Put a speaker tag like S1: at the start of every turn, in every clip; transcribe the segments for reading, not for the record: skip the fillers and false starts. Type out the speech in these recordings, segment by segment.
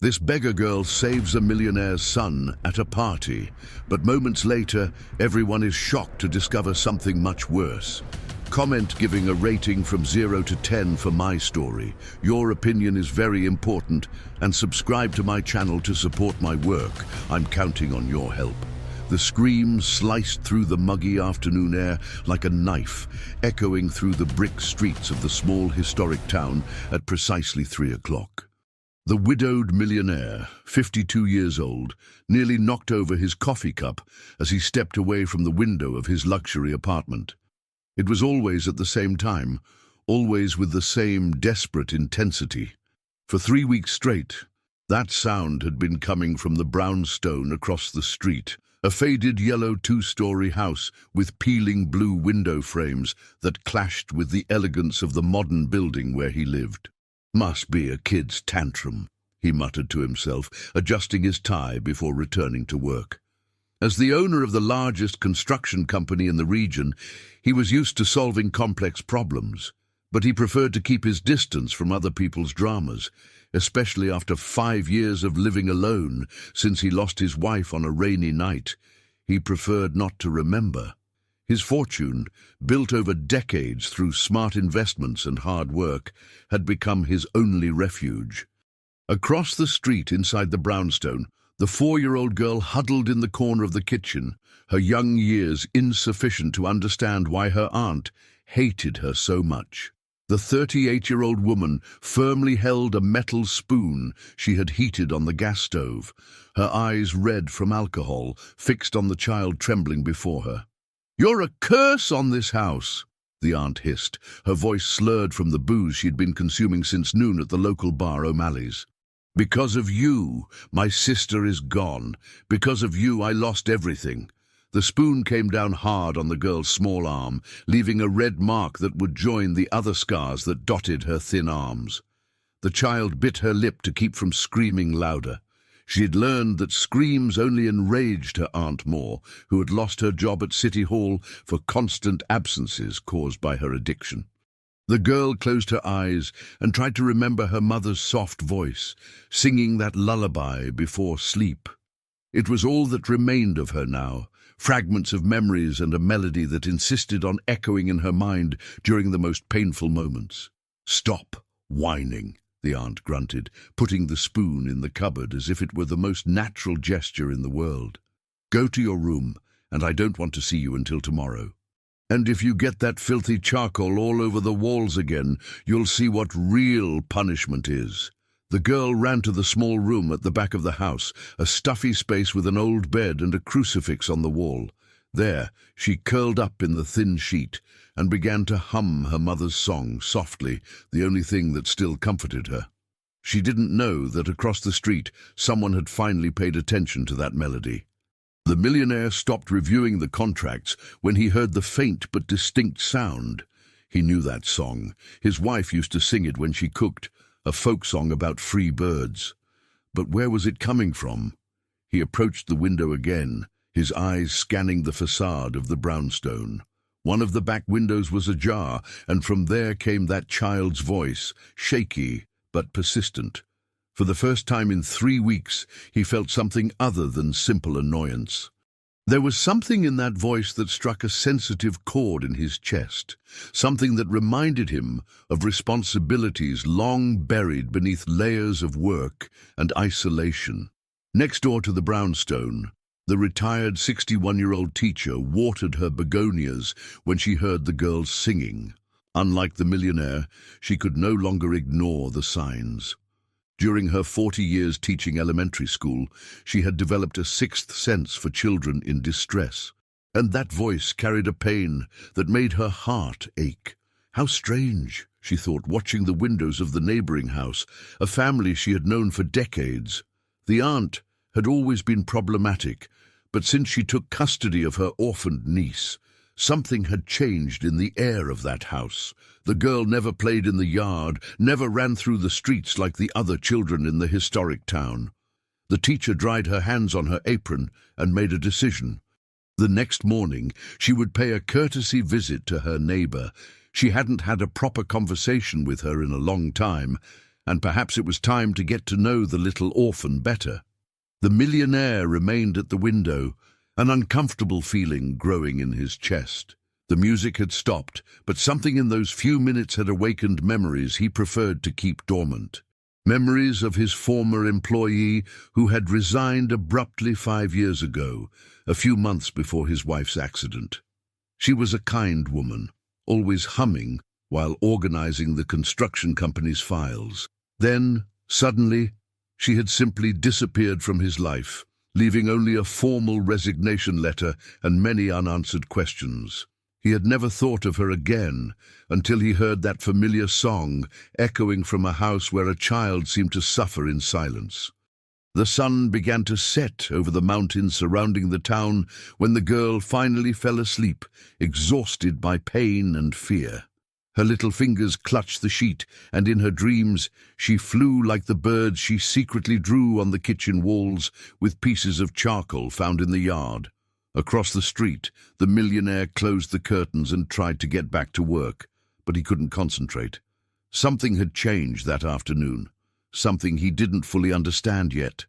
S1: This beggar girl saves a millionaire's son at a party, but moments later, everyone is shocked to discover something much worse. Comment giving a rating from 0 to 10 for my story. Your opinion is very important, and subscribe to my channel to support my work. I'm counting on your help. The scream sliced through the muggy afternoon air like a knife, echoing through the brick streets of the small historic town at precisely 3 o'clock. The widowed millionaire, 52 years old, nearly knocked over his coffee cup as he stepped away from the window of his luxury apartment. It was always at the same time, always with the same desperate intensity. For 3 weeks straight, that sound had been coming from the brownstone across the street, a faded yellow two-story house with peeling blue window frames that clashed with the elegance of the modern building where he lived. "Must be a kid's tantrum," he muttered to himself, adjusting his tie before returning to work. As the owner of the largest construction company in the region, he was used to solving complex problems, but he preferred to keep his distance from other people's dramas, especially after 5 years of living alone since he lost his wife on a rainy night. He preferred not to remember. His fortune, built over decades through smart investments and hard work, had become his only refuge. Across the street inside the brownstone, the 4-year-old girl huddled in the corner of the kitchen, her young years insufficient to understand why her aunt hated her so much. The 38-year-old woman firmly held a metal spoon she had heated on the gas stove, her eyes red from alcohol, fixed on the child trembling before her. "You're a curse on this house," the aunt hissed, her voice slurred from the booze she'd been consuming since noon at the local bar O'Malley's. "Because of you, my sister is gone. Because of you, I lost everything." The spoon came down hard on the girl's small arm, leaving a red mark that would join the other scars that dotted her thin arms. The child bit her lip to keep from screaming louder. She had learned that screams only enraged her aunt more, who had lost her job at City Hall for constant absences caused by her addiction. The girl closed her eyes and tried to remember her mother's soft voice, singing that lullaby before sleep. It was all that remained of her now, fragments of memories and a melody that insisted on echoing in her mind during the most painful moments. "Stop whining," the aunt grunted, putting the spoon in the cupboard as if it were the most natural gesture in the world. "Go to your room, and I don't want to see you until tomorrow. And if you get that filthy charcoal all over the walls again, you'll see what real punishment is." The girl ran to the small room at the back of the house, a stuffy space with an old bed and a crucifix on the wall. There, she curled up in the thin sheet and began to hum her mother's song softly, the only thing that still comforted her. She didn't know that across the street someone had finally paid attention to that melody. The millionaire stopped reviewing the contracts when he heard the faint but distinct sound. He knew that song. His wife used to sing it when she cooked, a folk song about free birds. But where was it coming from? He approached the window again, his eyes scanning the facade of the brownstone. One of the back windows was ajar, and from there came that child's voice, shaky but persistent. For the first time in 3 weeks, he felt something other than simple annoyance. There was something in that voice that struck a sensitive chord in his chest, something that reminded him of responsibilities long buried beneath layers of work and isolation. Next door to the brownstone, the retired 61-year-old teacher watered her begonias when she heard the girls singing. Unlike the millionaire, she could no longer ignore the signs. During her 40 years teaching elementary school, she had developed a sixth sense for children in distress, and that voice carried a pain that made her heart ache. How strange, she thought, watching the windows of the neighboring house, a family she had known for decades. The aunt had always been problematic, but since she took custody of her orphaned niece, something had changed in the air of that house. The girl never played in the yard, never ran through the streets like the other children in the historic town. The teacher dried her hands on her apron and made a decision. The next morning, she would pay a courtesy visit to her neighbor. She hadn't had a proper conversation with her in a long time, and perhaps it was time to get to know the little orphan better. The millionaire remained at the window, an uncomfortable feeling growing in his chest. The music had stopped, but something in those few minutes had awakened memories he preferred to keep dormant. Memories of his former employee who had resigned abruptly 5 years ago, a few months before his wife's accident. She was a kind woman, always humming while organizing the construction company's files. Then, suddenly, she had simply disappeared from his life, leaving only a formal resignation letter and many unanswered questions. He had never thought of her again until he heard that familiar song echoing from a house where a child seemed to suffer in silence. The sun began to set over the mountains surrounding the town when the girl finally fell asleep, exhausted by pain and fear. Her little fingers clutched the sheet, and in her dreams she flew like the birds she secretly drew on the kitchen walls with pieces of charcoal found in the yard. Across the street, the millionaire closed the curtains and tried to get back to work, but he couldn't concentrate. Something had changed that afternoon, something he didn't fully understand yet.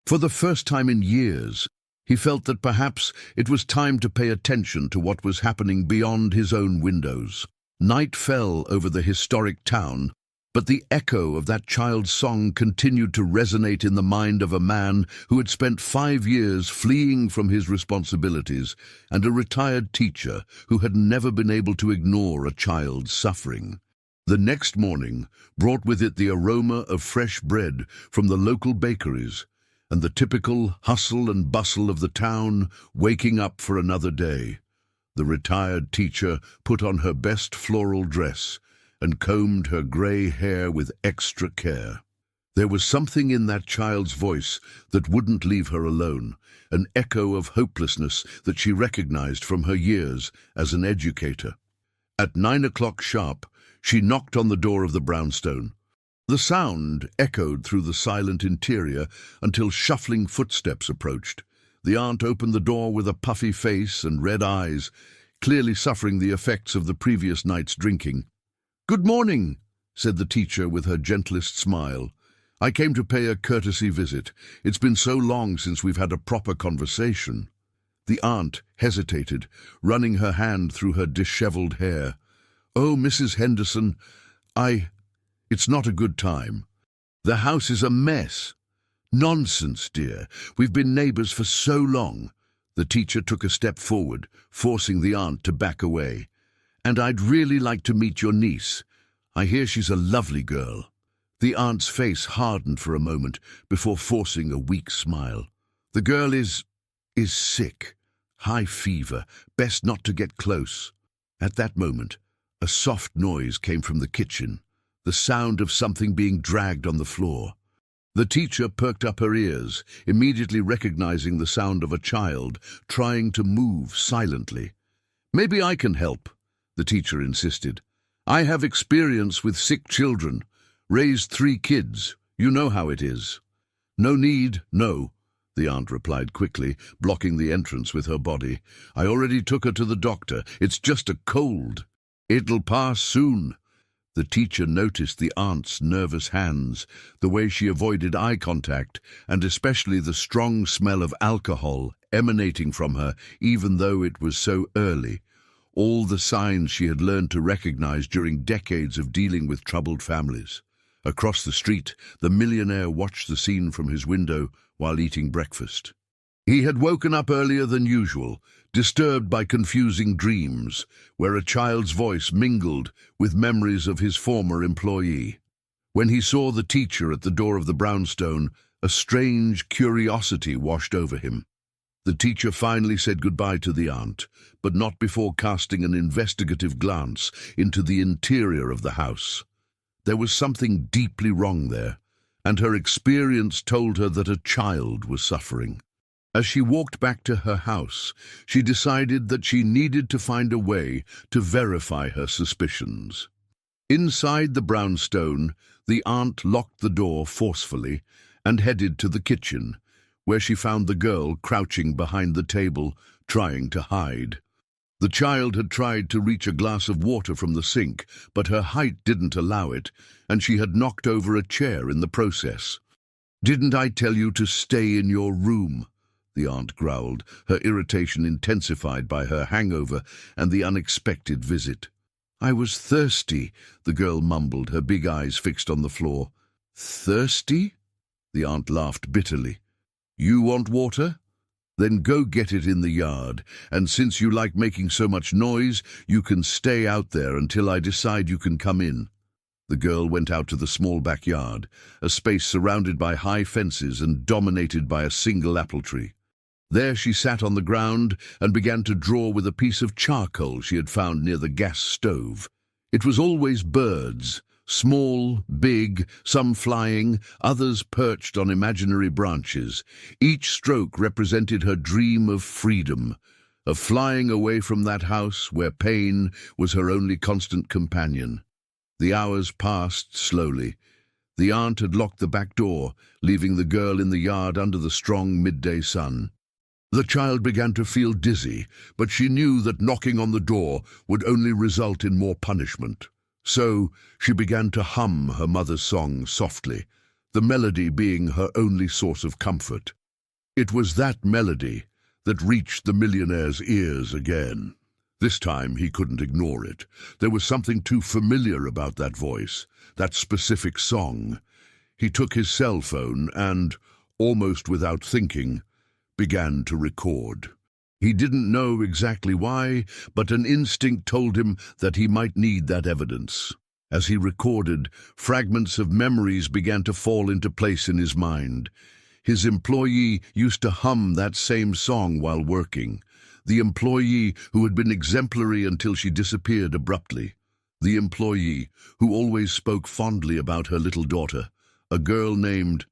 S1: For the first time in years, he felt that perhaps it was time to pay attention to what was happening beyond his own windows. Night fell over the historic town, but the echo of that child's song continued to resonate in the mind of a man who had spent 5 years fleeing from his responsibilities and a retired teacher who had never been able to ignore a child's suffering. The next morning brought with it the aroma of fresh bread from the local bakeries and the typical hustle and bustle of the town waking up for another day. The retired teacher put on her best floral dress and combed her grey hair with extra care. There was something in that child's voice that wouldn't leave her alone, an echo of hopelessness that she recognized from her years as an educator. At 9 o'clock sharp, she knocked on the door of the brownstone. The sound echoed through the silent interior until shuffling footsteps approached. The aunt opened the door with a puffy face and red eyes, clearly suffering the effects of the previous night's drinking. "Good morning," said the teacher with her gentlest smile. "I came to pay a courtesy visit. It's been so long since we've had a proper conversation." The aunt hesitated, running her hand through her disheveled hair. "Oh, Mrs. Henderson, it's not a good time. The house is a mess." "Nonsense, dear. We've been neighbors for so long." The teacher took a step forward, forcing the aunt to back away. "And I'd really like to meet your niece. I hear she's a lovely girl." The aunt's face hardened for a moment before forcing a weak smile. "The girl is sick. High fever. Best not to get close." At that moment, a soft noise came from the kitchen, the sound of something being dragged on the floor. The teacher perked up her ears, immediately recognizing the sound of a child trying to move silently. "Maybe I can help," the teacher insisted. "I have experience with sick children. Raised 3 kids. You know how it is." "No need, no," the aunt replied quickly, blocking the entrance with her body. "I already took her to the doctor. It's just a cold. It'll pass soon." The teacher noticed the aunt's nervous hands, the way she avoided eye contact, and especially the strong smell of alcohol emanating from her, even though it was so early. All the signs she had learned to recognize during decades of dealing with troubled families. Across the street, the millionaire watched the scene from his window while eating breakfast. He had woken up earlier than usual, disturbed by confusing dreams, where a child's voice mingled with memories of his former employee. When he saw the teacher at the door of the brownstone, a strange curiosity washed over him. The teacher finally said goodbye to the aunt, but not before casting an investigative glance into the interior of the house. There was something deeply wrong there, and her experience told her that a child was suffering. As she walked back to her house, she decided that she needed to find a way to verify her suspicions. Inside the brownstone, the aunt locked the door forcefully and headed to the kitchen, where she found the girl crouching behind the table, trying to hide. The child had tried to reach a glass of water from the sink, but her height didn't allow it, and she had knocked over a chair in the process. "Didn't I tell you to stay in your room?" the aunt growled, her irritation intensified by her hangover and the unexpected visit. "I was thirsty," the girl mumbled, her big eyes fixed on the floor. "Thirsty?" The aunt laughed bitterly. "You want water? Then go get it in the yard, and since you like making so much noise, you can stay out there until I decide you can come in." The girl went out to the small backyard, a space surrounded by high fences and dominated by a single apple tree. There she sat on the ground and began to draw with a piece of charcoal she had found near the gas stove. It was always birds, small, big, some flying, others perched on imaginary branches. Each stroke represented her dream of freedom, of flying away from that house where pain was her only constant companion. The hours passed slowly. The aunt had locked the back door, leaving the girl in the yard under the strong midday sun. The child began to feel dizzy, but she knew that knocking on the door would only result in more punishment. So she began to hum her mother's song softly, the melody being her only source of comfort. It was that melody that reached the millionaire's ears again. This time he couldn't ignore it. There was something too familiar about that voice, that specific song. He took his cell phone and, almost without thinking, began to record. He didn't know exactly why, but an instinct told him that he might need that evidence. As he recorded, fragments of memories began to fall into place in his mind. His employee used to hum that same song while working. The employee who had been exemplary until she disappeared abruptly. The employee who always spoke fondly about her little daughter, a girl named...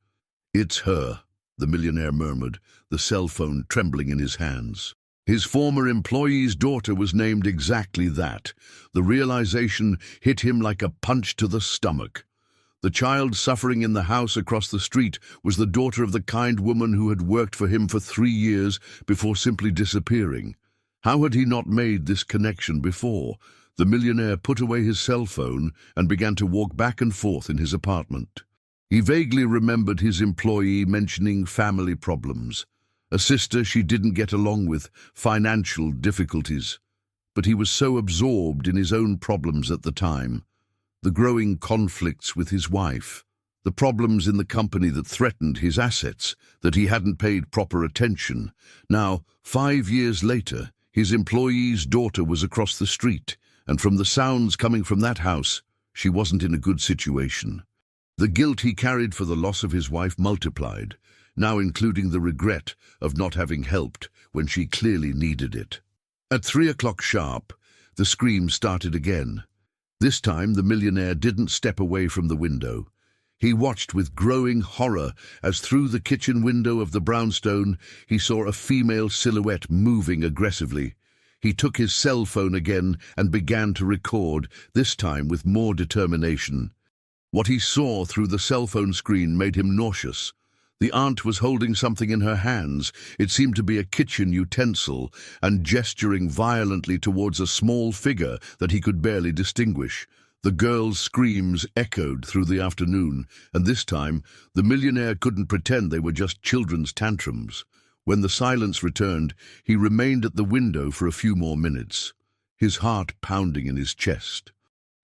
S1: "It's her," the millionaire murmured, the cell phone trembling in his hands. His former employee's daughter was named exactly that. The realization hit him like a punch to the stomach. The child suffering in the house across the street was the daughter of the kind woman who had worked for him for 3 years before simply disappearing. How had he not made this connection before? The millionaire put away his cell phone and began to walk back and forth in his apartment. He vaguely remembered his employee mentioning family problems, a sister she didn't get along with, financial difficulties. But he was so absorbed in his own problems at the time, the growing conflicts with his wife, the problems in the company that threatened his assets, that he hadn't paid proper attention. Now, 5 years later, his employee's daughter was across the street, and from the sounds coming from that house, she wasn't in a good situation. The guilt he carried for the loss of his wife multiplied, now including the regret of not having helped when she clearly needed it. At 3 o'clock sharp, the scream started again. This time the millionaire didn't step away from the window. He watched with growing horror as through the kitchen window of the brownstone he saw a female silhouette moving aggressively. He took his cell phone again and began to record, this time with more determination. What he saw through the cell phone screen made him nauseous. The aunt was holding something in her hands. It seemed to be a kitchen utensil, and gesturing violently towards a small figure that he could barely distinguish. The girl's screams echoed through the afternoon, and this time the millionaire couldn't pretend they were just children's tantrums. When the silence returned, he remained at the window for a few more minutes, his heart pounding in his chest.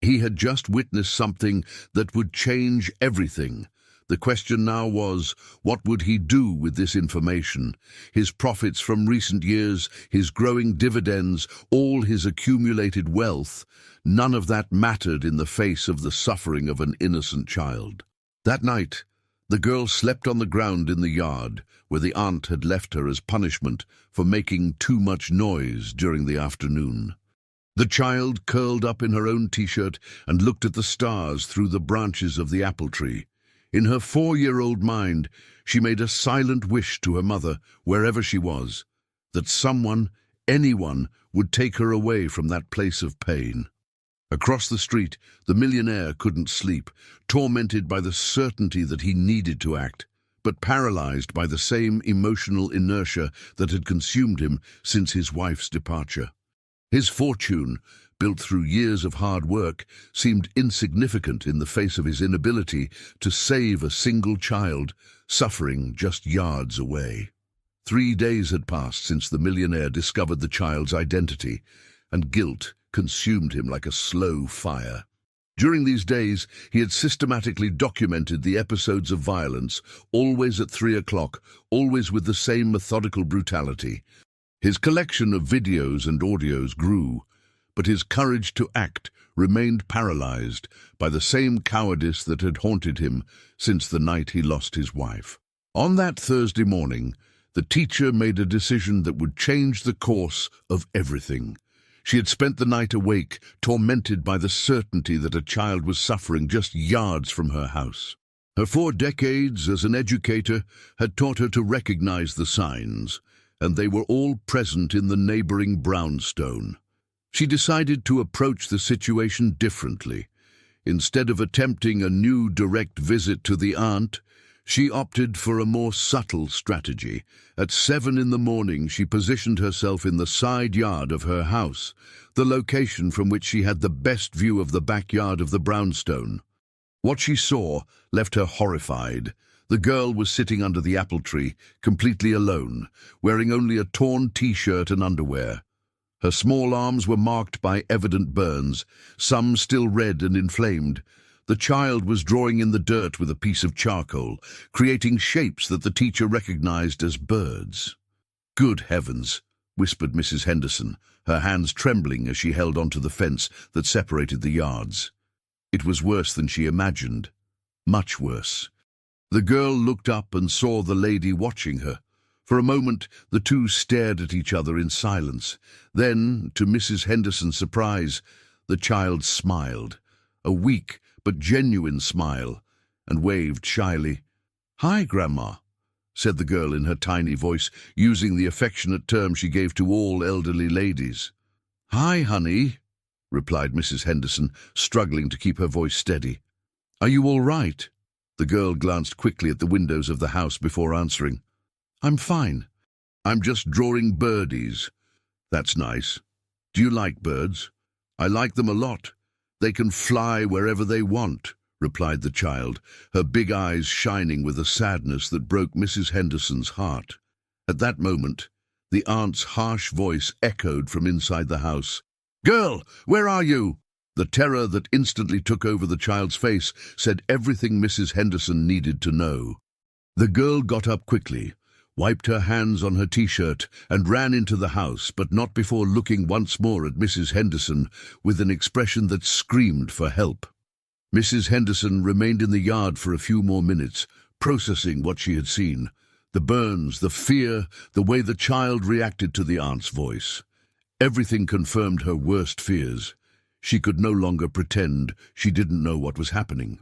S1: He had just witnessed something that would change everything. The question now was, what would he do with this information? His profits from recent years, his growing dividends, all his accumulated wealth, none of that mattered in the face of the suffering of an innocent child. That night, the girl slept on the ground in the yard, where the aunt had left her as punishment for making too much noise during the afternoon. The child curled up in her own t-shirt and looked at the stars through the branches of the apple tree. In her 4-year-old mind, she made a silent wish to her mother, wherever she was, that someone, anyone, would take her away from that place of pain. Across the street, the millionaire couldn't sleep, tormented by the certainty that he needed to act, but paralyzed by the same emotional inertia that had consumed him since his wife's departure. His fortune, built through years of hard work, seemed insignificant in the face of his inability to save a single child suffering just yards away. 3 days had passed since the millionaire discovered the child's identity, and guilt consumed him like a slow fire. During these days, he had systematically documented the episodes of violence, always at 3 o'clock, always with the same methodical brutality. His collection of videos and audios grew, but his courage to act remained paralyzed by the same cowardice that had haunted him since the night he lost his wife. On that Thursday morning, the teacher made a decision that would change the course of everything. She had spent the night awake, tormented by the certainty that a child was suffering just yards from her house. Her 4 decades as an educator had taught her to recognize the signs, and they were all present in the neighboring brownstone. She decided to approach the situation differently. Instead of attempting a new direct visit to the aunt, she opted for a more subtle strategy. At 7 in the morning, she positioned herself in the side yard of her house, the location from which she had the best view of the backyard of the brownstone. What she saw left her horrified. The girl was sitting under the apple tree, completely alone, wearing only a torn t-shirt and underwear. Her small arms were marked by evident burns, some still red and inflamed. The child was drawing in the dirt with a piece of charcoal, creating shapes that the teacher recognized as birds. "Good heavens," whispered Mrs. Henderson, her hands trembling as she held onto the fence that separated the yards. It was worse than she imagined. Much worse. The girl looked up and saw the lady watching her. For a moment, the two stared at each other in silence. Then, to Mrs. Henderson's surprise, the child smiled, a weak but genuine smile, and waved shyly. "Hi, Grandma," said the girl in her tiny voice, using the affectionate term she gave to all elderly ladies. "Hi, honey," replied Mrs. Henderson, struggling to keep her voice steady. "Are you all right?" The girl glanced quickly at the windows of the house before answering. "I'm fine. I'm just drawing birdies." "That's nice. Do you like birds?" "I like them a lot. They can fly wherever they want," replied the child, her big eyes shining with a sadness that broke Mrs. Henderson's heart. At that moment, the aunt's harsh voice echoed from inside the house. "Girl, where are you?" The terror that instantly took over the child's face said everything Mrs. Henderson needed to know. The girl got up quickly, wiped her hands on her t-shirt, and ran into the house, but not before looking once more at Mrs. Henderson with an expression that screamed for help. Mrs. Henderson remained in the yard for a few more minutes, processing what she had seen. The burns, the fear, the way the child reacted to the aunt's voice. Everything confirmed her worst fears. She could no longer pretend she didn't know what was happening.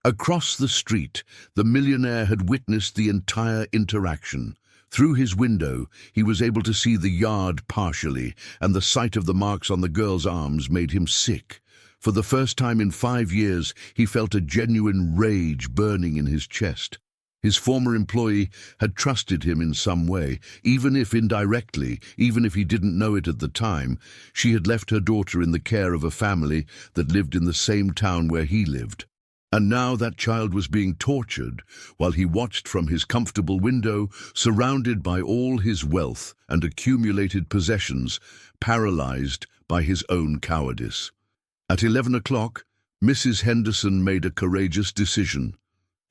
S1: Across the street, the millionaire had witnessed the entire interaction. Through his window, he was able to see the yard partially, and the sight of the marks on the girl's arms made him sick. For the first time in 5 years, he felt a genuine rage burning in his chest. His former employee had trusted him in some way, even if indirectly, even if he didn't know it at the time. She had left her daughter in the care of a family that lived in the same town where he lived. And now that child was being tortured while he watched from his comfortable window, surrounded by all his wealth and accumulated possessions, paralyzed by his own cowardice. At 11 o'clock, Mrs. Henderson made a courageous decision.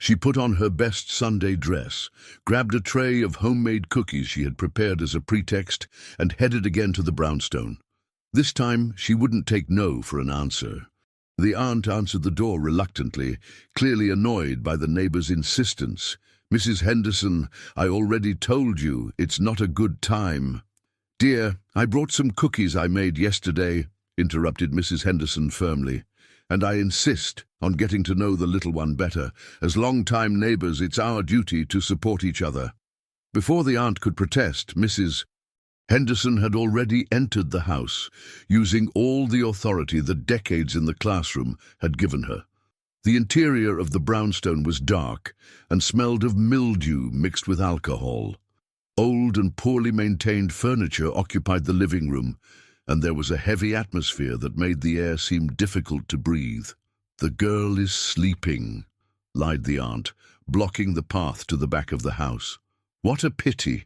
S1: She put on her best Sunday dress, grabbed a tray of homemade cookies she had prepared as a pretext, and headed again to the brownstone. This time, she wouldn't take no for an answer. The aunt answered the door reluctantly, clearly annoyed by the neighbor's insistence. "Mrs. Henderson, I already told you, it's not a good time." "Dear, I brought some cookies I made yesterday," interrupted Mrs. Henderson firmly. "And I insist on getting to know the little one better. As long-time neighbors, it's our duty to support each other." Before the aunt could protest, Mrs. Henderson had already entered the house, using all the authority that decades in the classroom had given her. The interior of the brownstone was dark and smelled of mildew mixed with alcohol. Old and poorly maintained furniture occupied the living room, and there was a heavy atmosphere that made the air seem difficult to breathe. "The girl is sleeping," lied the aunt, blocking the path to the back of the house. "What a pity.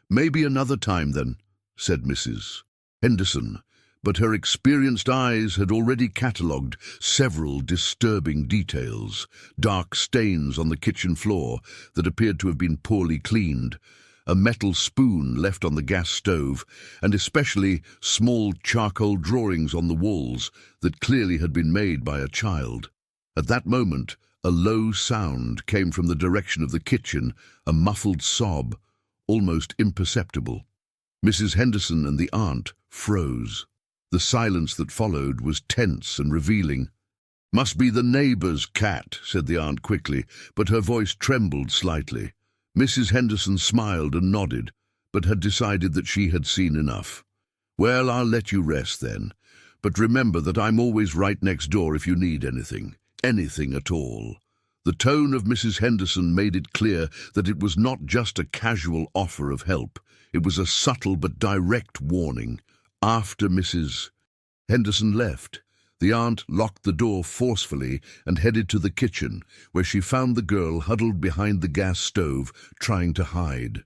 S1: Maybe another time then," said Mrs. Henderson, but her experienced eyes had already catalogued several disturbing details: dark stains on the kitchen floor that appeared to have been poorly cleaned, a metal spoon left on the gas stove, and especially small charcoal drawings on the walls that clearly had been made by a child. At that moment, a low sound came from the direction of the kitchen, a muffled sob, almost imperceptible. Mrs. Henderson and the aunt froze. The silence that followed was tense and revealing. "Must be the neighbour's cat," said the aunt quickly, but her voice trembled slightly. Mrs. Henderson smiled and nodded, but had decided that she had seen enough. "Well, I'll let you rest then. But remember that I'm always right next door if you need anything. Anything at all." The tone of Mrs. Henderson made it clear that it was not just a casual offer of help. It was a subtle but direct warning. After Mrs. Henderson left, the aunt locked the door forcefully and headed to the kitchen, where she found the girl huddled behind the gas stove, trying to hide.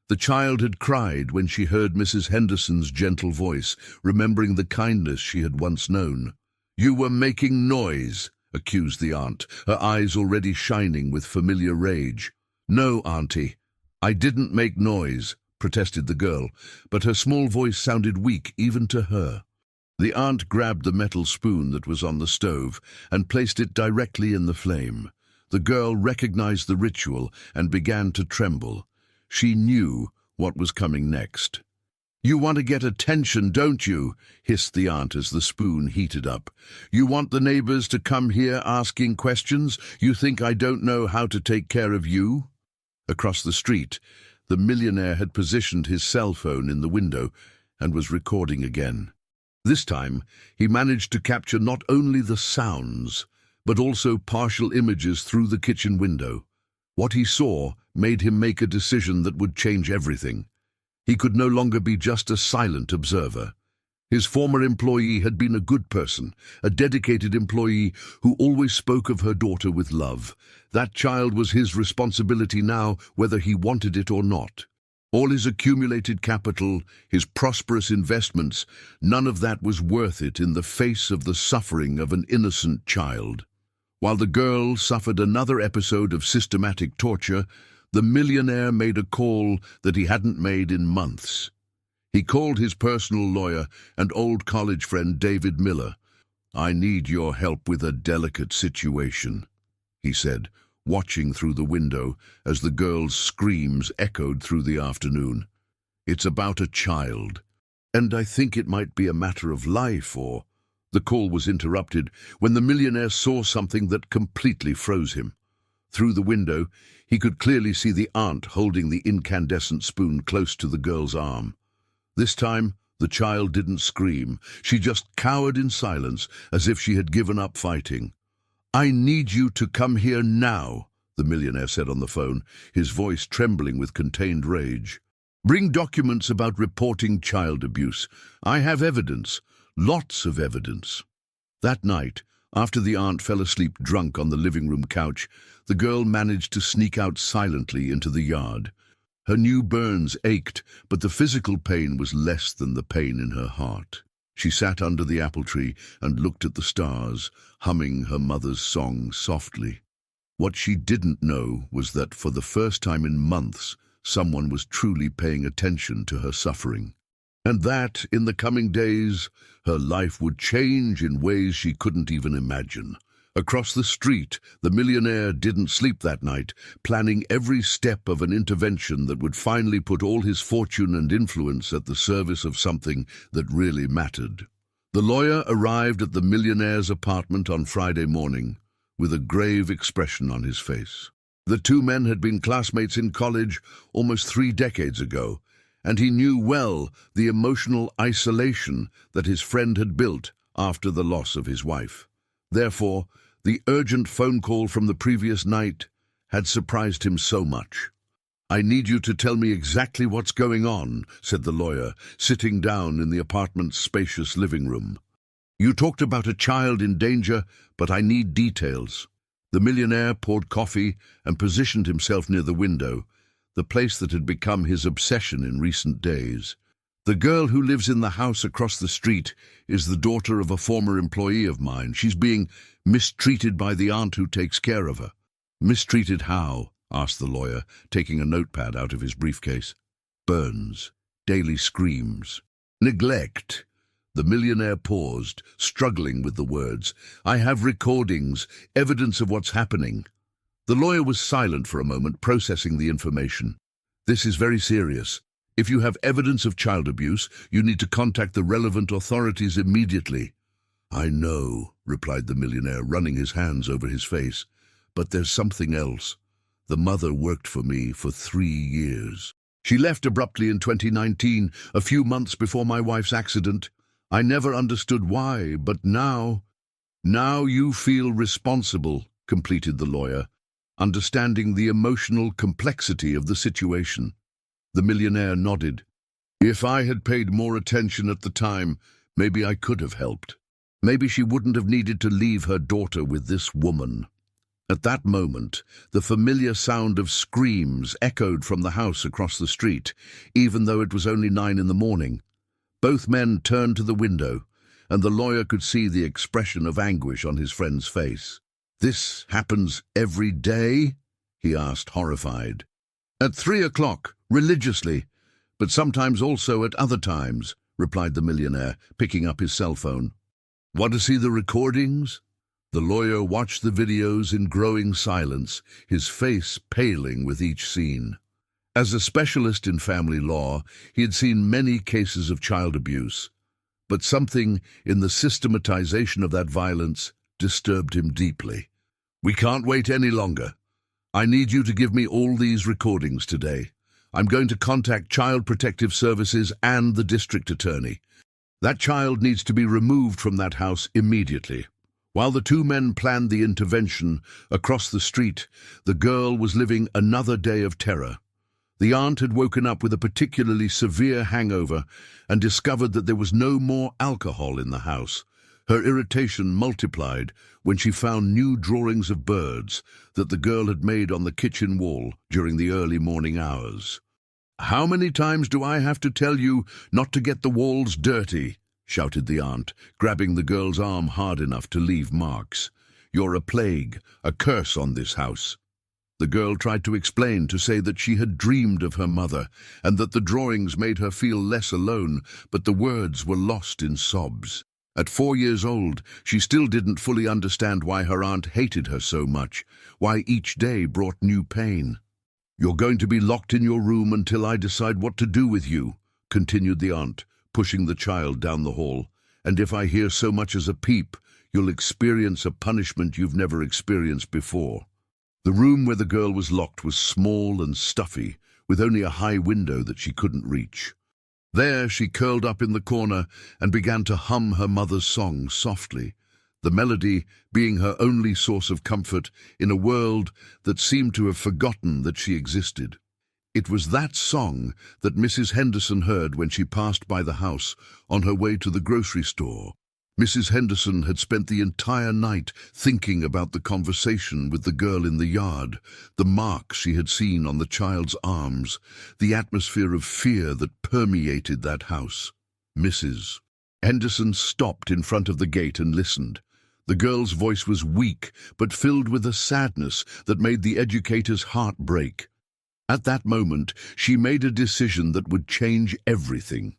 S1: The child had cried when she heard Mrs. Henderson's gentle voice, remembering the kindness she had once known. "You were making noise," accused the aunt, her eyes already shining with familiar rage. "No, Auntie, I didn't make noise," protested the girl, but her small voice sounded weak even to her. The aunt grabbed the metal spoon that was on the stove and placed it directly in the flame. The girl recognized the ritual and began to tremble. She knew what was coming next. "You want to get attention, don't you?" hissed the aunt as the spoon heated up. "You want the neighbors to come here asking questions? You think I don't know how to take care of you?" Across the street, the millionaire had positioned his cell phone in the window and was recording again. This time, he managed to capture not only the sounds, but also partial images through the kitchen window. What he saw made him make a decision that would change everything. He could no longer be just a silent observer. His former employee had been a good person, a dedicated employee who always spoke of her daughter with love. That child was his responsibility now, whether he wanted it or not. All his accumulated capital, his prosperous investments, none of that was worth it in the face of the suffering of an innocent child. While the girl suffered another episode of systematic torture, the millionaire made a call that he hadn't made in months. He called his personal lawyer and old college friend David Miller. "I need your help with a delicate situation," he said, watching through the window as the girl's screams echoed through the afternoon. "It's about a child, and I think it might be a matter of life or—" The call was interrupted when the millionaire saw something that completely froze him. Through the window, he could clearly see the aunt holding the incandescent spoon close to the girl's arm. This time, the child didn't scream. She just cowered in silence, as if she had given up fighting. "I need you to come here now," the millionaire said on the phone, his voice trembling with contained rage. "Bring documents about reporting child abuse. I have evidence, lots of evidence." That night, after the aunt fell asleep drunk on the living room couch, the girl managed to sneak out silently into the yard. Her new burns ached, but the physical pain was less than the pain in her heart. She sat under the apple tree and looked at the stars, humming her mother's song softly. What she didn't know was that for the first time in months, someone was truly paying attention to her suffering. And that, in the coming days, her life would change in ways she couldn't even imagine. Across the street, the millionaire didn't sleep that night, planning every step of an intervention that would finally put all his fortune and influence at the service of something that really mattered. The lawyer arrived at the millionaire's apartment on Friday morning, with a grave expression on his face. The two men had been classmates in college almost 3 decades ago, and he knew well the emotional isolation that his friend had built after the loss of his wife. Therefore, the urgent phone call from the previous night had surprised him so much. "I need you to tell me exactly what's going on," said the lawyer, sitting down in the apartment's spacious living room. "You talked about a child in danger, but I need details." The millionaire poured coffee and positioned himself near the window, the place that had become his obsession in recent days. "The girl who lives in the house across the street is the daughter of a former employee of mine. She's being mistreated by the aunt who takes care of her." "Mistreated how?" asked the lawyer, taking a notepad out of his briefcase. "Burns, daily screams, neglect." The millionaire paused, struggling with the words. "I have recordings, evidence of what's happening." The lawyer was silent for a moment, processing the information. "This is very serious. If you have evidence of child abuse, you need to contact the relevant authorities immediately." "I know," replied the millionaire, running his hands over his face. "But there's something else. The mother worked for me for 3 years. She left abruptly in 2019, a few months before my wife's accident. I never understood why, but now you feel responsible," completed the lawyer, understanding the emotional complexity of the situation. The millionaire nodded. "If I had paid more attention at the time, maybe I could have helped. Maybe she wouldn't have needed to leave her daughter with this woman." At that moment, the familiar sound of screams echoed from the house across the street, even though it was only 9 in the morning. Both men turned to the window, and the lawyer could see the expression of anguish on his friend's face. "This happens every day?" he asked, horrified. "At 3 o'clock, religiously, but sometimes also at other times," replied the millionaire, picking up his cell phone. "Want to see the recordings?" The lawyer watched the videos in growing silence, his face paling with each scene. As a specialist in family law, he had seen many cases of child abuse, but something in the systematization of that violence disturbed him deeply. "We can't wait any longer. I need you to give me all these recordings today. I'm going to contact Child Protective Services and the district attorney. That child needs to be removed from that house immediately." While the two men planned the intervention, across the street, the girl was living another day of terror. The aunt had woken up with a particularly severe hangover and discovered that there was no more alcohol in the house. Her irritation multiplied when she found new drawings of birds that the girl had made on the kitchen wall during the early morning hours. "How many times do I have to tell you not to get the walls dirty?" shouted the aunt, grabbing the girl's arm hard enough to leave marks. "You're a plague, a curse on this house." The girl tried to explain, to say that she had dreamed of her mother and that the drawings made her feel less alone, but the words were lost in sobs. At 4 years old, she still didn't fully understand why her aunt hated her so much, why each day brought new pain. "You're going to be locked in your room until I decide what to do with you," continued the aunt, pushing the child down the hall. "And if I hear so much as a peep, you'll experience a punishment you've never experienced before." The room where the girl was locked was small and stuffy, with only a high window that she couldn't reach. There she curled up in the corner and began to hum her mother's song softly, the melody being her only source of comfort in a world that seemed to have forgotten that she existed. It was that song that Mrs. Henderson heard when she passed by the house on her way to the grocery store. Mrs. Henderson had spent the entire night thinking about the conversation with the girl in the yard, the marks she had seen on the child's arms, the atmosphere of fear that permeated that house. Mrs. Henderson stopped in front of the gate and listened. The girl's voice was weak, but filled with a sadness that made the educator's heart break. At that moment, she made a decision that would change everything.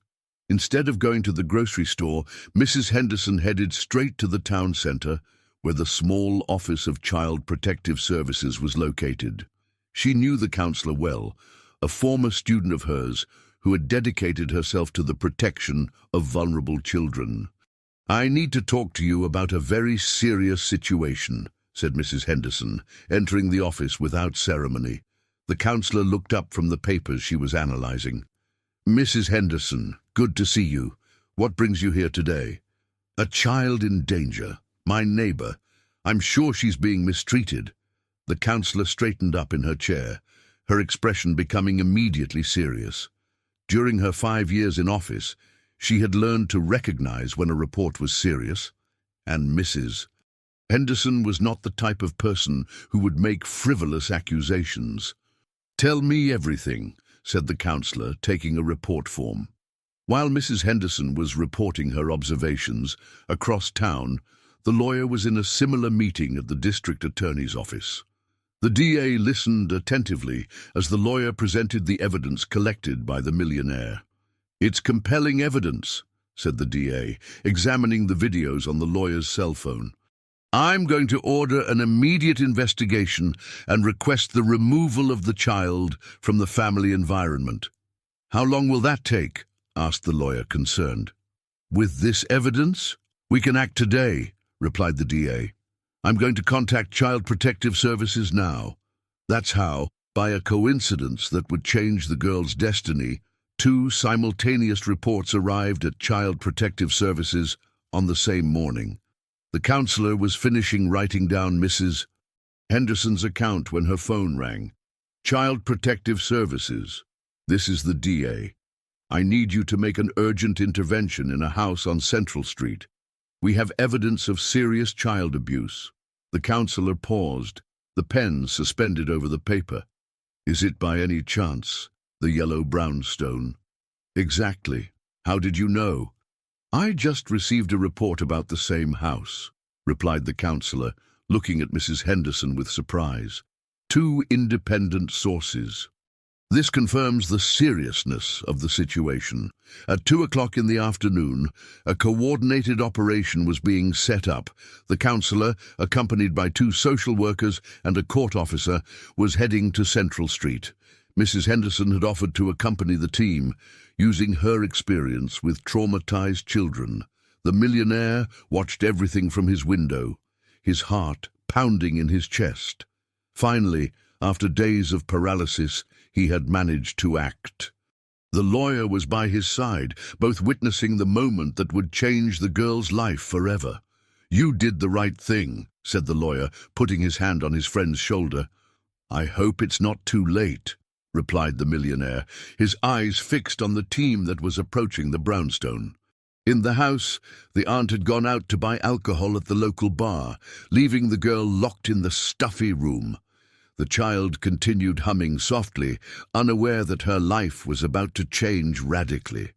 S1: Instead of going to the grocery store, Mrs. Henderson headed straight to the town center, where the small office of Child Protective Services was located. She knew the counselor well, a former student of hers who had dedicated herself to the protection of vulnerable children. "I need to talk to you about a very serious situation," said Mrs. Henderson, entering the office without ceremony. The counselor looked up from the papers she was analyzing. "Mrs. Henderson, good to see you. What brings you here today?" "A child in danger. My neighbor. I'm sure she's being mistreated." The counselor straightened up in her chair, her expression becoming immediately serious. During her 5 years in office, she had learned to recognize when a report was serious, and Mrs. Henderson was not the type of person who would make frivolous accusations. "Tell me everything," said the counselor, taking a report form. While Mrs. Henderson was reporting her observations across town, the lawyer was in a similar meeting at the district attorney's office. The DA listened attentively as the lawyer presented the evidence collected by the millionaire. "It's compelling evidence," said the DA, examining the videos on the lawyer's cell phone. "I'm going to order an immediate investigation and request the removal of the child from the family environment." "How long will that take?" asked the lawyer, concerned. "With this evidence, we can act today," replied the DA. "I'm going to contact Child Protective Services now." That's how, by a coincidence that would change the girl's destiny, 2 simultaneous reports arrived at Child Protective Services on the same morning. The counselor was finishing writing down Mrs. Henderson's account when her phone rang. "Child Protective Services. This is the DA. I need you to make an urgent intervention in a house on Central Street. We have evidence of serious child abuse." The counselor paused, the pen suspended over the paper. "Is it by any chance the yellow brownstone?" "Exactly. How did you know?" "I just received a report about the same house," replied the counselor, looking at Mrs. Henderson with surprise. "2 independent sources. This confirms the seriousness of the situation. At 2 o'clock in the afternoon, a coordinated operation was being set up. The counselor, accompanied by 2 social workers and a court officer, was heading to Central Street. Mrs. Henderson had offered to accompany the team, using her experience with traumatized children. The millionaire watched everything from his window, his heart pounding in his chest. Finally, after days of paralysis, he had managed to act. The lawyer was by his side, both witnessing the moment that would change the girl's life forever. "You did the right thing," said the lawyer, putting his hand on his friend's shoulder. "I hope it's not too late," replied the millionaire, his eyes fixed on the team that was approaching the brownstone. In the house, the aunt had gone out to buy alcohol at the local bar, leaving the girl locked in the stuffy room. The child continued humming softly, unaware that her life was about to change radically.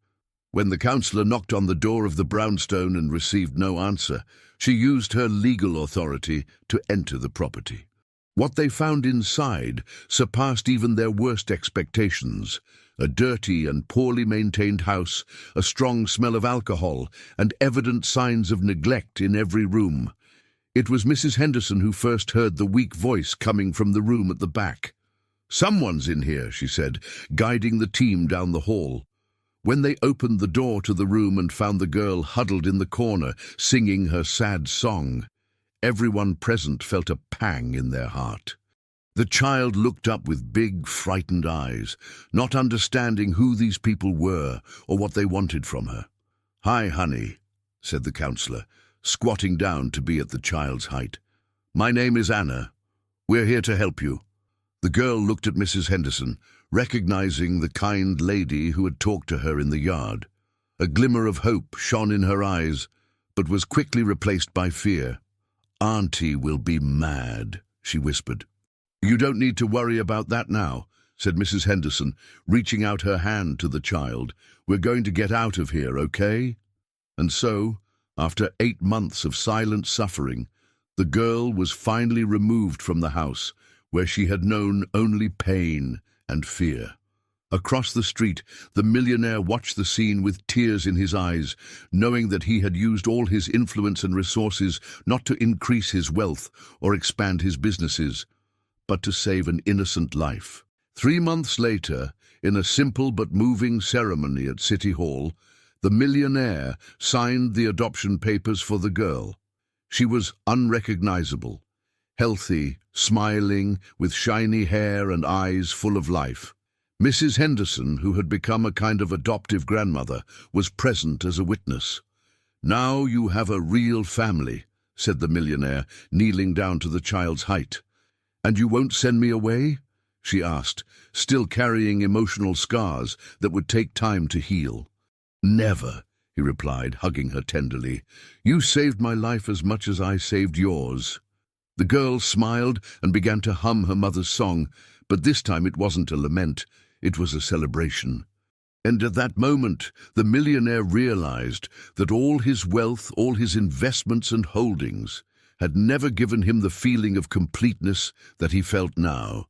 S1: When the counselor knocked on the door of the brownstone and received no answer, she used her legal authority to enter the property. What they found inside surpassed even their worst expectations. A dirty and poorly maintained house, a strong smell of alcohol, and evident signs of neglect in every room. It was Mrs. Henderson who first heard the weak voice coming from the room at the back. "Someone's in here," she said, guiding the team down the hall. When they opened the door to the room and found the girl huddled in the corner, singing her sad song, everyone present felt a pang in their heart. The child looked up with big, frightened eyes, not understanding who these people were or what they wanted from her. "Hi, honey," said the counselor, squatting down to be at the child's height. "My name is Anna. We're here to help you." The girl looked at Mrs. Henderson, recognizing the kind lady who had talked to her in the yard. A glimmer of hope shone in her eyes, but was quickly replaced by fear. "Auntie will be mad," she whispered. "You don't need to worry about that now," said Mrs. Henderson, reaching out her hand to the child. "We're going to get out of here, okay?" And so, after 8 months of silent suffering, the girl was finally removed from the house, where she had known only pain and fear. Across the street, the millionaire watched the scene with tears in his eyes, knowing that he had used all his influence and resources not to increase his wealth or expand his businesses, but to save an innocent life. 3 months later, in a simple but moving ceremony at City Hall, the millionaire signed the adoption papers for the girl. She was unrecognizable, healthy, smiling, with shiny hair and eyes full of life. Mrs. Henderson, who had become a kind of adoptive grandmother, was present as a witness. "Now you have a real family," said the millionaire, kneeling down to the child's height. "And you won't send me away?" she asked, still carrying emotional scars that would take time to heal. Never, he replied, hugging her tenderly. You saved my life as much as I saved yours. The girl smiled and began to hum her mother's song, but this time it wasn't a lament, it was a celebration. And at that moment, the millionaire realized that all his wealth, all his investments and holdings, had never given him the feeling of completeness that he felt now,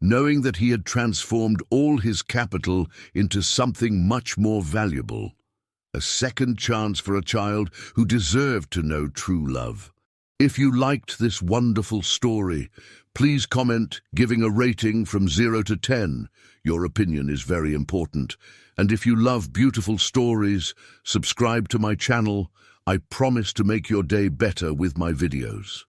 S1: knowing that he had transformed all his capital into something much more valuable, a second chance for a child who deserved to know true love. If you liked this wonderful story, please comment, giving a rating from 0 to 10. Your opinion is very important. And if you love beautiful stories, subscribe to my channel. I promise to make your day better with my videos.